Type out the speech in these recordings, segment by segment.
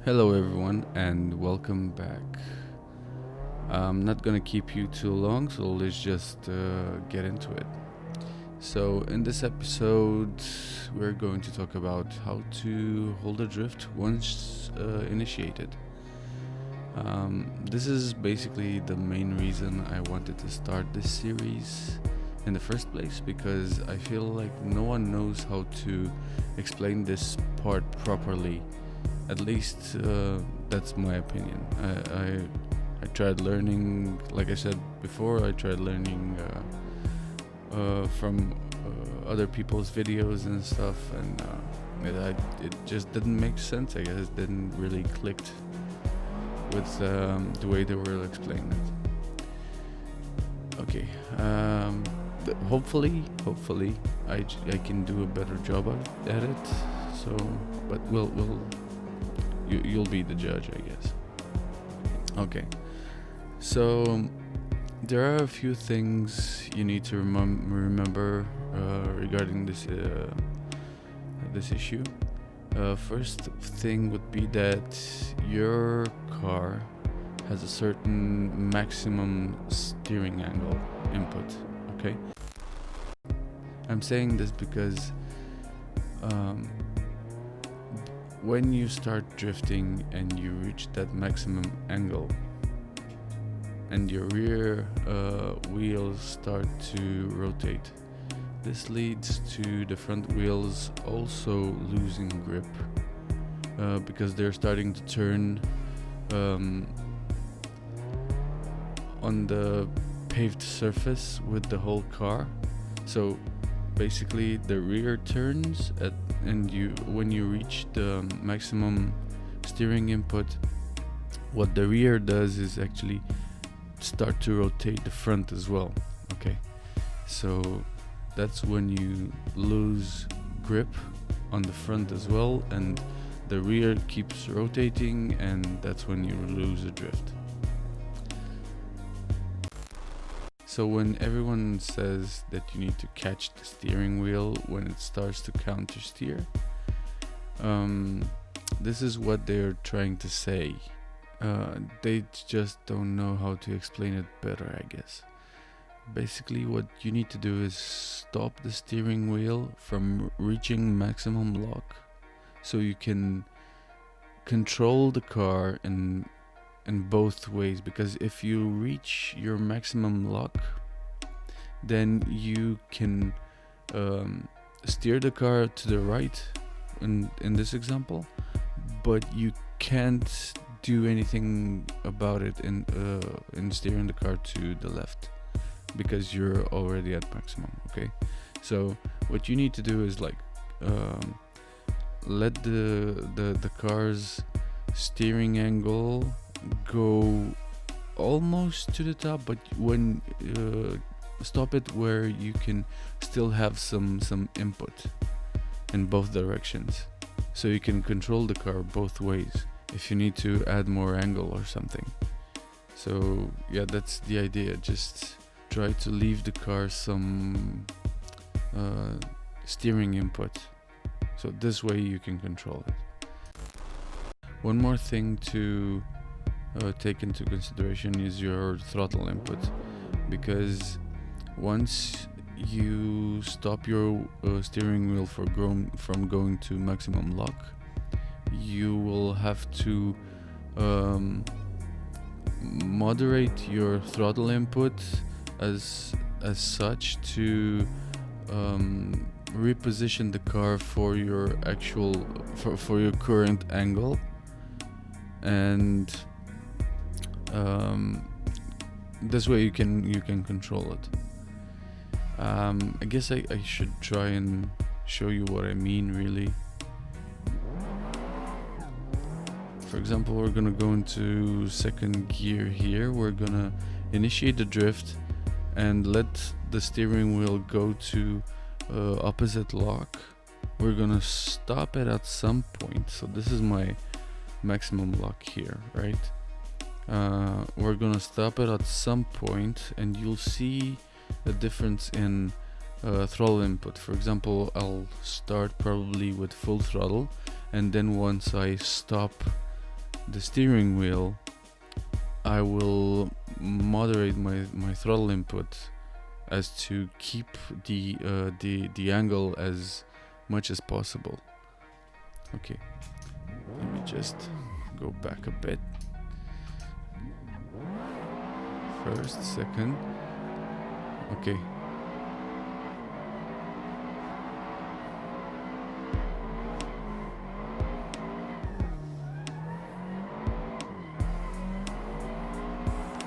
Hello everyone and welcome back. I'm not gonna keep you too long, so let's just get into it. So in this episode we're going to talk about how to hold a drift once initiated. This is basically the main reason I wanted to start this series in the first place, because I feel like no one knows how to explain this part properly. At least that's my opinion. I tried learning, like I said before, I tried learning from other people's videos and stuff, and it just didn't make sense. I guess it didn't really clicked with the way they were explaining it. Okay, hopefully I can do a better job at it. So, but you'll be the judge, I guess. Okay, so there are a few things you need to remember regarding this issue. First thing would be that your car has a certain maximum steering angle input. Okay, I'm saying this because when you start drifting and you reach that maximum angle and your rear wheels start to rotate, this leads to the front wheels also losing grip because they're starting to turn on the paved surface with the whole car. So basically the rear turns when you reach the maximum steering input, what the rear does is actually start to rotate the front as well. Okay, so that's when you lose grip on the front as well, and the rear keeps rotating, and that's when you lose a drift. So when everyone says that you need to catch the steering wheel when it starts to counter steer, this is what they're trying to say. They just don't know how to explain it better, I guess. Basically what you need to do is stop the steering wheel from reaching maximum lock, so you can control the car in both ways. Because if you reach your maximum lock, then you can steer the car to the right in this example, but you can't do anything about it in steering the car to the left, because you're already at maximum. Okay, so what you need to do is like let the car's steering angle go almost to the top, but when stop it where you can still have some input in both directions, so you can control the car both ways if you need to add more angle or something. So yeah, that's the idea. Just try to leave the car some steering input, so this way you can control it. One more thing to take into consideration is your throttle input, because once you stop your steering wheel from going to maximum lock, you will have to moderate your throttle input as such to reposition the car for your for your current angle, and this way you can control it. I guess I should try and show you what I mean really. For example, we're gonna go into second gear here. We're gonna initiate the drift and let the steering wheel go to opposite lock. We're gonna stop it at some point. So this is my maximum lock here, right? We're gonna stop it at some point, and you'll see a difference in throttle input. For example, I'll start probably with full throttle, and then once I stop the steering wheel, I will moderate my throttle input as to keep the angle as much as possible. Okay, let me just go back a bit. First, second. Okay.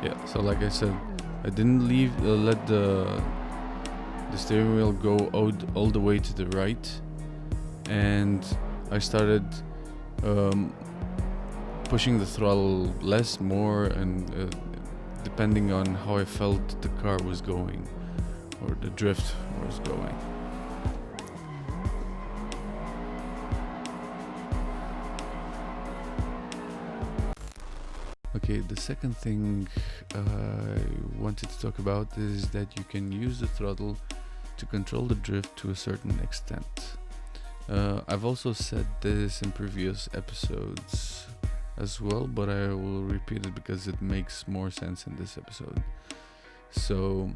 Yeah, so like I said, I didn't let the steering wheel go all the way to the right, and I started pushing the throttle less, more, and depending on how I felt the car was going, or the drift was going. Okay, the second thing I wanted to talk about is that you can use the throttle to control the drift to a certain extent. I've also said this in previous episodes as well, but I will repeat it because it makes more sense in this episode. So,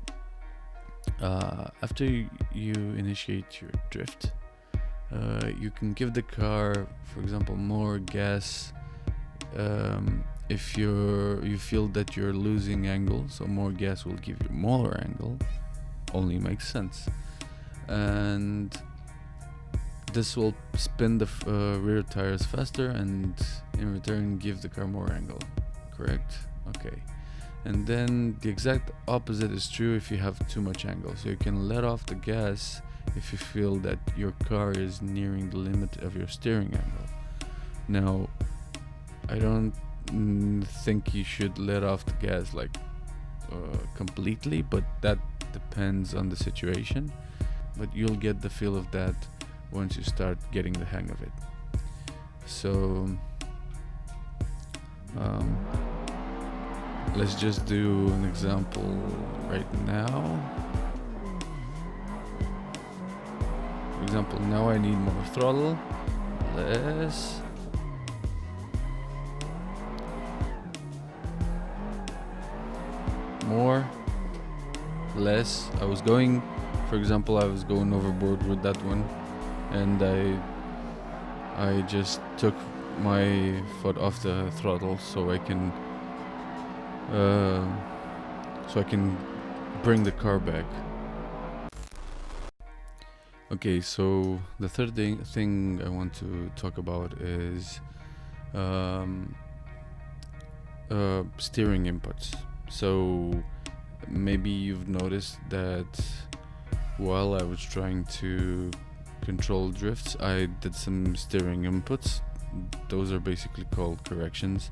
after you initiate your drift, you can give the car, for example, more gas if you feel that you're losing angle. So more gas will give you more angle. Only makes sense. And this will spin the rear tires faster and in return give the car more angle. Correct? Okay. And then the exact opposite is true if you have too much angle. So you can let off the gas if you feel that your car is nearing the limit of your steering angle. Now, I don't think you should let off the gas like completely, but that depends on the situation. But you'll get the feel of that once you start getting the hang of it. So let's just do an example right now. For example, now I need more throttle, less. More, less. I was going overboard with that one, and I just took my foot off the throttle so I can bring the car back. Okay, so the third thing I want to talk about is steering inputs. So maybe you've noticed that while I was trying to control drifts, I did some steering inputs. Those are basically called corrections.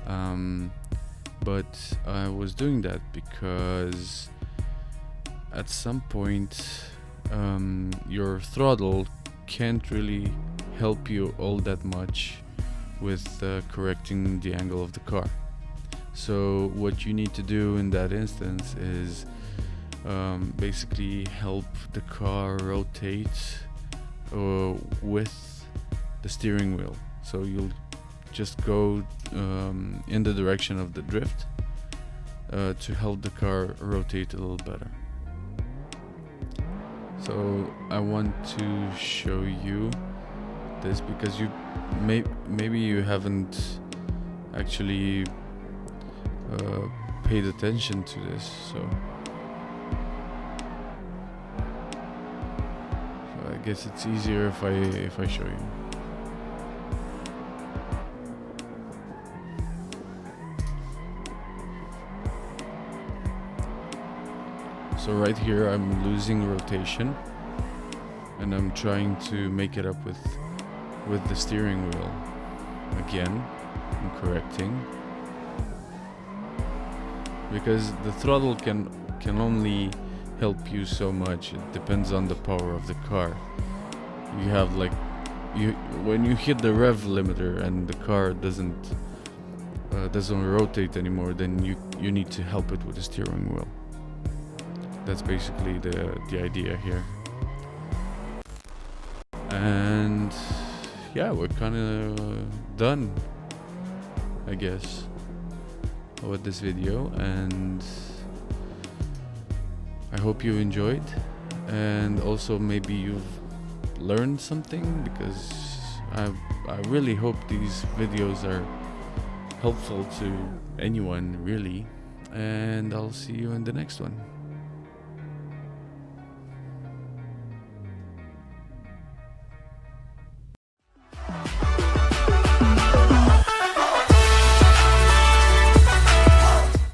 But I was doing that because at some point your throttle can't really help you all that much with correcting the angle of the car. So what you need to do in that instance is basically help the car rotate with the steering wheel. So you'll just go in the direction of the drift to help the car rotate a little better. So I want to show you this because you maybe you haven't actually paid attention to this, so I guess it's easier if I show you. So right here I'm losing rotation and I'm trying to make it up with the steering wheel. Again, I'm correcting. Because the throttle can only help you so much. It depends on the power of the car. You have when you hit the rev limiter and the car doesn't rotate anymore, then you need to help it with the steering wheel. That's basically the idea here. And yeah, we're kind of done. I guess, with this video, and I hope you enjoyed, and also maybe you've learned something, because I really hope these videos are helpful to anyone, really. And I'll see you in the next one.